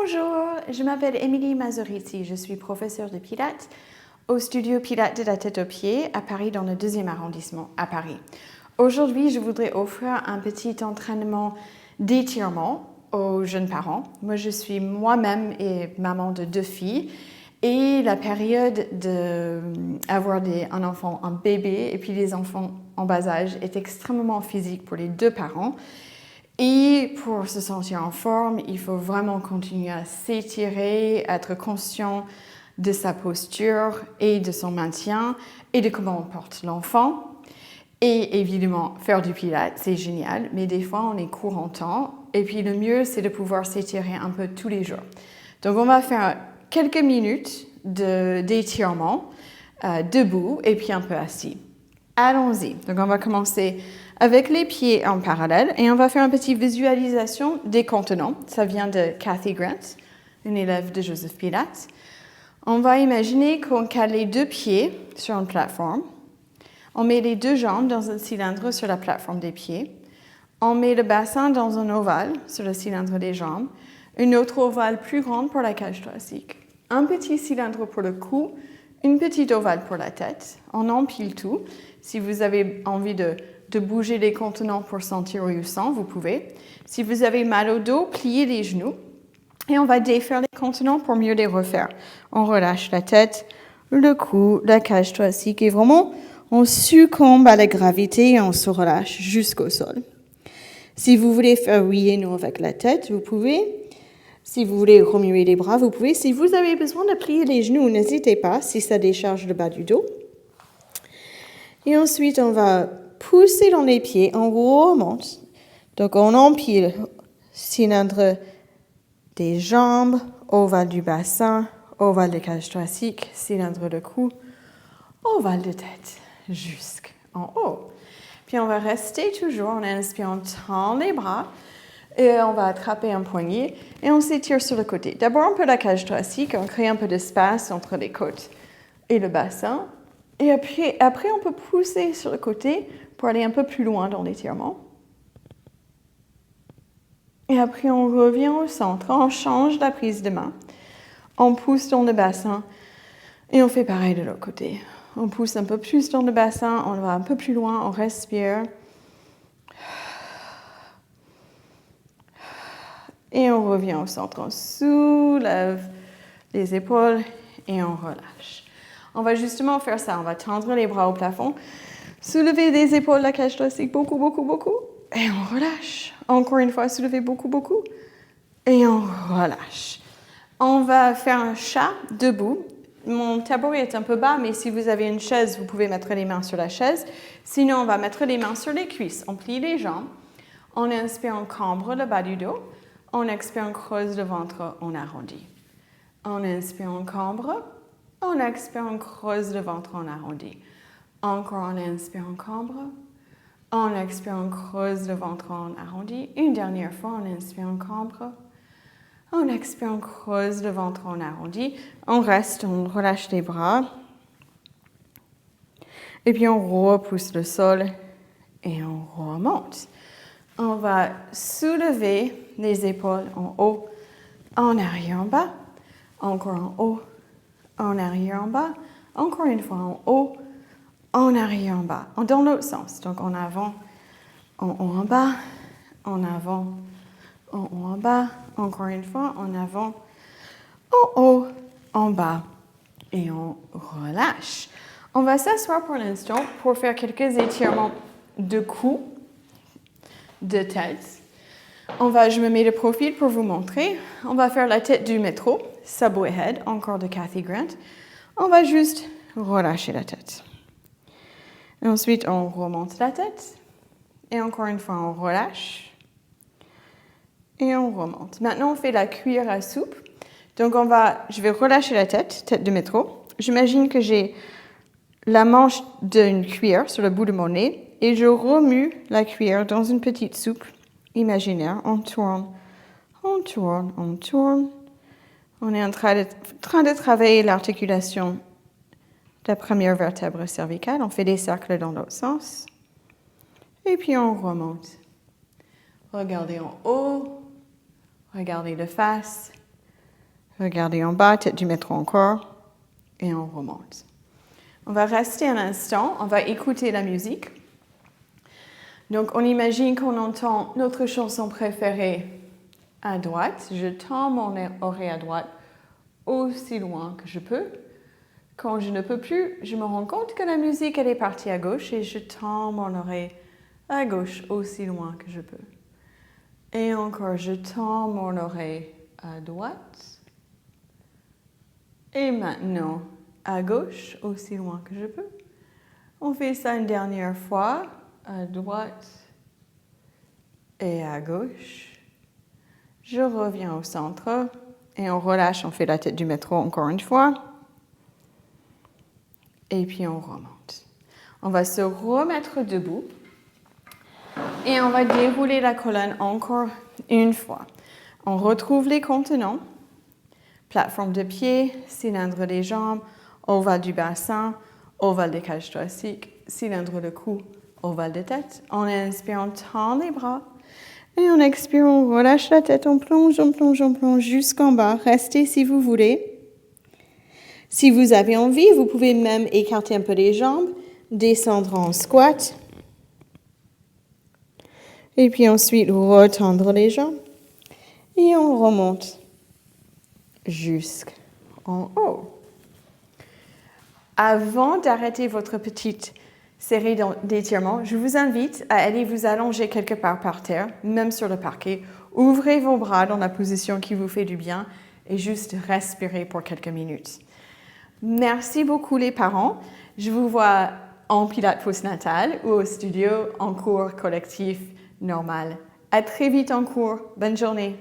Bonjour, je m'appelle Émilie Mazzoriti, je suis professeure de Pilates au studio Pilates de la tête aux pieds à Paris dans le 2e arrondissement à Paris. Aujourd'hui, je voudrais offrir un petit entraînement d'étirement aux jeunes parents. Moi, je suis moi-même et maman de 2 filles et la période d'avoir un enfant, un bébé et puis les enfants en bas âge est extrêmement physique pour les 2 parents. Et pour se sentir en forme, il faut vraiment continuer à s'étirer, être conscient de sa posture et de son maintien et de comment on porte l'enfant. Et évidemment, faire du pilates, c'est génial, mais des fois, on est court en temps. Et puis, le mieux, c'est de pouvoir s'étirer un peu tous les jours. Donc, on va faire quelques minutes d'étirement debout et puis un peu assis. Allons-y. Donc, on va commencer avec les pieds en parallèle et on va faire une petite visualisation des contenants. Ça vient de Kathy Grant, une élève de Joseph Pilates. On va imaginer qu'on cale les 2 pieds sur une plateforme. On met les 2 jambes dans un cylindre sur la plateforme des pieds. On met le bassin dans un ovale sur le cylindre des jambes. Une autre ovale plus grande pour la cage thoracique. Un petit cylindre pour le cou. Une petite ovale pour la tête. On empile tout. Si vous avez envie de bouger les contenants pour sentir où ils sont, vous pouvez. Si vous avez mal au dos, pliez les genoux. Et on va défaire les contenants pour mieux les refaire. On relâche la tête, le cou, la cage thoracique et vraiment, on succombe à la gravité et on se relâche jusqu'au sol. Si vous voulez faire oui et non avec la tête, vous pouvez. Si vous voulez remuer les bras, vous pouvez. Si vous avez besoin de plier les genoux, n'hésitez pas si ça décharge le bas du dos. Et ensuite, on va pousser dans les pieds, on remonte. Donc, on empile cylindre des jambes, ovale du bassin, ovale de cage thoracique, cylindre de cou, ovale de tête, jusqu'en haut. Puis, on va rester toujours en inspirant, tend les bras. Et on va attraper un poignet et on s'étire sur le côté. D'abord, un peu la cage thoracique, on crée un peu d'espace entre les côtes et le bassin. Et après, on peut pousser sur le côté pour aller un peu plus loin dans l'étirement. Et après, on revient au centre, on change la prise de main. On pousse dans le bassin et on fait pareil de l'autre côté. On pousse un peu plus dans le bassin, on va un peu plus loin, on respire. Et on revient au centre, on soulève les épaules et on relâche. On va justement faire ça, on va tendre les bras au plafond, soulever les épaules, la cage thoracique, beaucoup, beaucoup, beaucoup, et on relâche. Encore une fois, soulever beaucoup, beaucoup, et on relâche. On va faire un chat debout. Mon tabouret est un peu bas, mais si vous avez une chaise, vous pouvez mettre les mains sur la chaise. Sinon, on va mettre les mains sur les cuisses. On plie les jambes. On inspire, on cambre le bas du dos. On expire, on creuse le ventre, on arrondit. On inspire, on cambre. On expire, on creuse le ventre, on arrondit. Encore, on inspire, on cambre. On expire, on creuse le ventre, on arrondit. Une dernière fois, on inspire, on cambre. On expire, on creuse le ventre, on arrondit. On reste, on relâche les bras. Et puis, on repousse le sol et on remonte. On va soulever les épaules en haut, en arrière, en bas. Encore en haut, en arrière, en bas. Encore une fois en haut, en arrière, en bas. Dans l'autre sens. Donc en avant, en haut, en bas. En avant, en haut, en bas. Encore une fois, en avant, en haut, en bas. Et on relâche. On va s'asseoir pour l'instant pour faire quelques étirements de cou, de tête. Je me mets de profil pour vous montrer. On va faire la tête du métro, Subway Head, encore de Kathy Grant. On va juste relâcher la tête. Et ensuite, on remonte la tête. Et encore une fois, on relâche. Et on remonte. Maintenant, on fait la cuillère à soupe. Donc, je vais relâcher la tête de métro. J'imagine que j'ai la manche d'une cuillère sur le bout de mon nez. Et je remue la cuillère dans une petite soupe imaginaire. On tourne, on tourne, on tourne. On est en train de travailler l'articulation de la première vertèbre cervicale. On fait des cercles dans l'autre sens. Et puis on remonte. Regardez en haut. Regardez de face. Regardez en bas, tête du métro encore. Et on remonte. On va rester un instant, on va écouter la musique. Donc, on imagine qu'on entend notre chanson préférée à droite. Je tends mon oreille à droite aussi loin que je peux. Quand je ne peux plus, je me rends compte que la musique, elle est partie à gauche et je tends mon oreille à gauche aussi loin que je peux. Et encore, je tends mon oreille à droite. Et maintenant, à gauche aussi loin que je peux. On fait ça une dernière fois, à droite et à gauche. Je reviens au centre et on relâche, on fait la tête du métro encore une fois. Et puis on remonte. On va se remettre debout et on va dérouler la colonne encore une fois. On retrouve les contenants, plateforme de pied, cylindre des jambes, ovale du bassin, ovale des cages thoraciques, cylindre de cou, ovale de tête. En inspire, on tend les bras. Et en expire, on relâche la tête, on plonge jusqu'en bas. Restez si vous voulez. Si vous avez envie, vous pouvez même écarter un peu les jambes, descendre en squat. Et puis ensuite, retendre les jambes. Et on remonte jusqu'en haut. Avant d'arrêter votre petite série d'étirements, je vous invite à aller vous allonger quelque part par terre, même sur le parquet. Ouvrez vos bras dans la position qui vous fait du bien et juste respirez pour quelques minutes. Merci beaucoup les parents. Je vous vois en pilates postnatal ou au studio en cours collectif normal. À très vite en cours. Bonne journée.